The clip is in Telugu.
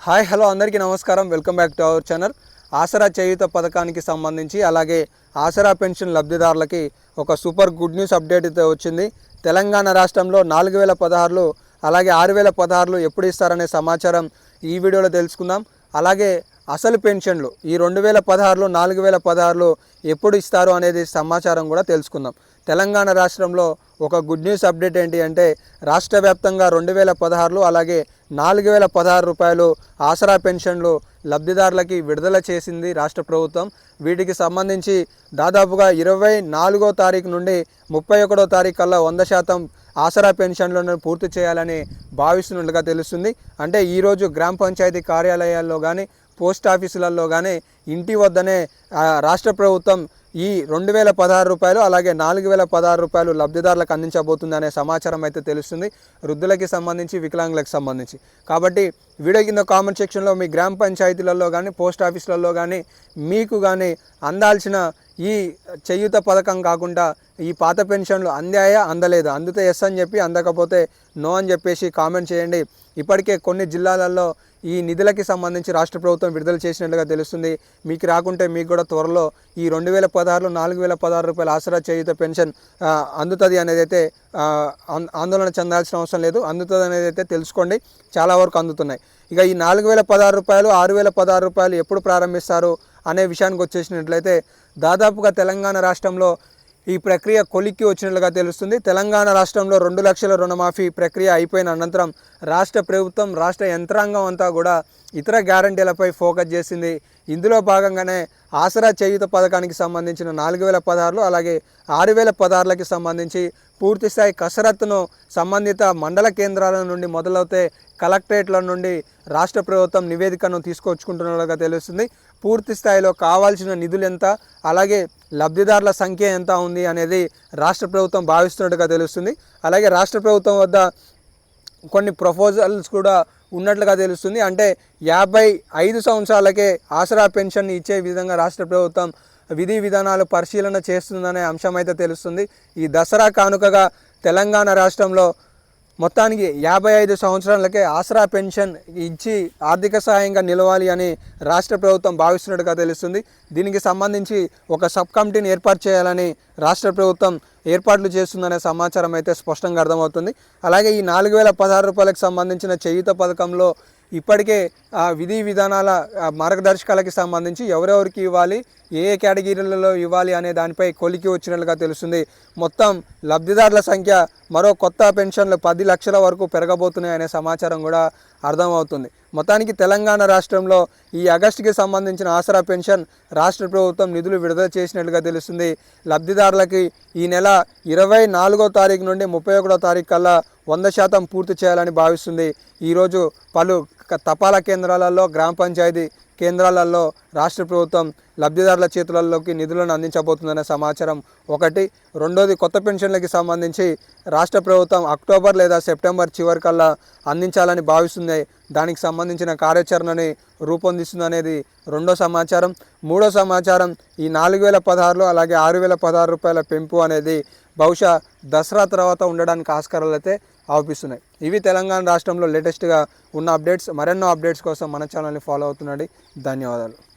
హాయ్ హలో అందరికీ నమస్కారం. Welcome back to our channel. Aasara Cheyutha పథకానికి సంబంధించి అలాగే ఆసరా పెన్షన్ లబ్ధిదారులకి ఒక సూపర్ గుడ్ న్యూస్ అప్డేట్ అయితే వచ్చింది. తెలంగాణ రాష్ట్రంలో 4016 అలాగే 6016 ఎప్పుడు ఇస్తారనే సమాచారం ఈ వీడియోలో తెలుసుకుందాం. అలాగే అసలు పెన్షన్లు ఈ 2016 4016 ఎప్పుడు ఇస్తారు అనేది సమాచారం కూడా తెలుసుకుందాం. తెలంగాణ రాష్ట్రంలో ఒక గుడ్ న్యూస్ అప్డేట్ ఏంటి అంటే రాష్ట్ర వ్యాప్తంగా 2016 అలాగే 4016 రూపాయలు ఆసరా పెన్షన్లు లబ్ధిదారులకి విడుదల చేసింది రాష్ట్ర ప్రభుత్వం. వీటికి సంబంధించి దాదాపుగా 24వ తారీఖు నుండి 31వ తారీఖు కల్లా 100% ఆసరా పెన్షన్లను పూర్తి చేయాలని భావిస్తున్నట్లుగా తెలుస్తుంది. అంటే ఈరోజు గ్రామ పంచాయతీ కార్యాలయాల్లో కానీ పోస్ట్ ఆఫీసులలో కానీ ఇంటి వద్దనే రాష్ట్ర ప్రభుత్వం ఈ 2016 రూపాయలు అలాగే 4016 రూపాయలు లబ్ధిదారులకు అందించబోతుంది అనే సమాచారం అయితే తెలుస్తుంది, వృద్ధులకి సంబంధించి వికలాంగులకు సంబంధించి. కాబట్టి వీడియో కింద కామెంట్ సెక్షన్లో మీ గ్రామ పంచాయతీలలో కానీ పోస్ట్ ఆఫీసులలో కానీ మీకు కానీ అందాల్సిన ఈ చేయూత పథకం కాకుండా ఈ పాత పెన్షన్లు అందాయా అందలేదా, అందితే ఎస్ అని చెప్పి అందకపోతే నో అని చెప్పేసి కామెంట్ చేయండి. ఇప్పటికే కొన్ని జిల్లాలలో ఈ నిధులకి సంబంధించి రాష్ట్ర ప్రభుత్వం విడుదల చేసినట్లుగా తెలుస్తుంది. మీకు రాకుంటే మీకు కూడా త్వరలో ఈ 2016 4016 రూపాయల ఆసరా చేయూత పెన్షన్ అందుతుంది అనేది అయితే ఆందోళన చెందాల్సిన అవసరం లేదు. అందుతుంది అనేది అయితే తెలుసుకోండి, చాలా వరకు అందుతున్నాయి. ఇక ఈ 4016 రూపాయలు 6016 రూపాయలు ఎప్పుడు ప్రారంభిస్తారు అనే విషయానికి వచ్చేసినట్లయితే దాదాపుగా తెలంగాణ రాష్ట్రంలో ఈ ప్రక్రియ కొలిక్కి వచ్చినట్లుగా తెలుస్తుంది. తెలంగాణ రాష్ట్రంలో 2 లక్షల రుణమాఫీ ప్రక్రియ అయిపోయిన అనంతరం రాష్ట్ర ప్రభుత్వం రాష్ట్ర యంత్రాంగం అంతా కూడా ఇతర గ్యారంటీలపై ఫోకస్ చేసింది. ఇందులో భాగంగానే ఆసరా చేయూత పథకానికి సంబంధించిన 4016 అలాగే 6016కి సంబంధించి పూర్తిస్థాయి కసరత్తును సంబంధిత మండల కేంద్రాల నుండి మొదలవుతే కలెక్టరేట్ల నుండి రాష్ట్ర ప్రభుత్వం నివేదికను తీసుకొచ్చుకుంటున్నట్లుగా తెలుస్తుంది. పూర్తి స్థాయిలో కావాల్సిన నిధులు ఎంత అలాగే లబ్ధిదారుల సంఖ్య ఎంత ఉంది అనేది రాష్ట్ర ప్రభుత్వం భావిస్తున్నట్టుగా తెలుస్తుంది. అలాగే రాష్ట్ర ప్రభుత్వం వద్ద కొన్ని ప్రపోజల్స్ కూడా ఉన్నట్లుగా తెలుస్తుంది. అంటే 55 సంవత్సరాలకే ఆసరా పెన్షన్ ఇచ్చే విధంగా రాష్ట్ర ప్రభుత్వం విధి విధానాలు పరిశీలన చేస్తుందనే అంశం అయితే తెలుస్తుంది. ఈ దసరా కానుకగా తెలంగాణ రాష్ట్రంలో మొత్తానికి 55 సంవత్సరాలకే ఆసరా పెన్షన్ ఇచ్చి ఆర్థిక సహాయంగా నిలవాలి అని రాష్ట్ర ప్రభుత్వం భావిస్తున్నట్టుగా తెలుస్తుంది. దీనికి సంబంధించి ఒక సబ్ కమిటీని ఏర్పాటు చేయాలని రాష్ట్ర ప్రభుత్వం ఏర్పాట్లు చేస్తుందనే సమాచారం అయితే స్పష్టంగా అర్థమవుతుంది. అలాగే ఈ 4016 రూపాయలకు సంబంధించిన చేయూత పథకంలో ఇప్పటికే విధి విధానాల మార్గదర్శకాలకి సంబంధించి ఎవరెవరికి ఇవ్వాలి, ఏ ఏ కేటగిరీలలో ఇవ్వాలి అనే దానిపై కొలికి వచ్చినట్లుగా తెలుస్తుంది. మొత్తం లబ్ధిదారుల సంఖ్య మరో కొత్త పెన్షన్లు 10 లక్షల వరకు పెరగబోతున్నాయనే సమాచారం కూడా అర్థమవుతుంది. మొత్తానికి తెలంగాణ రాష్ట్రంలో ఈ ఆగస్టుకి సంబంధించిన ఆసరా పెన్షన్ రాష్ట్ర ప్రభుత్వం నిధులు విడుదల చేసినట్లుగా తెలుస్తుంది. లబ్ధిదారులకి ఈ నెల 24వ తారీఖు నుండి 31వ తారీఖు కల్లా 100% పూర్తి చేయాలని భావిస్తుంది. ఈరోజు పలు తపాలా కేంద్రాలలో గ్రామ పంచాయతీ కేంద్రాలలో రాష్ట్ర ప్రభుత్వం లబ్ధిదారుల చేతులలోకి నిధులను అందించబోతుందనే సమాచారం ఒకటి. రెండోది, కొత్త పెన్షన్లకి సంబంధించి రాష్ట్ర ప్రభుత్వం అక్టోబర్ లేదా సెప్టెంబర్ చివరికల్లా అందించాలని భావిస్తుంది. దానికి సంబంధించిన కార్యాచరణని రూపొందిస్తుందనేది రెండో సమాచారం. మూడో సమాచారం, ఈ 4016 అలాగే 6016 రూపాయల పెంపు అనేది బహుశా దసరా తర్వాత ఉండడానికి ఆస్కారాలు అయితే అవుపిస్తున్నాయి. ఇవి తెలంగాణ రాష్ట్రంలో లేటెస్ట్గా ఉన్న అప్డేట్స్. మరెన్నో అప్డేట్స్ కోసం మన ఛానల్ని ఫాలో అవుతుండండి. ధన్యవాదాలు.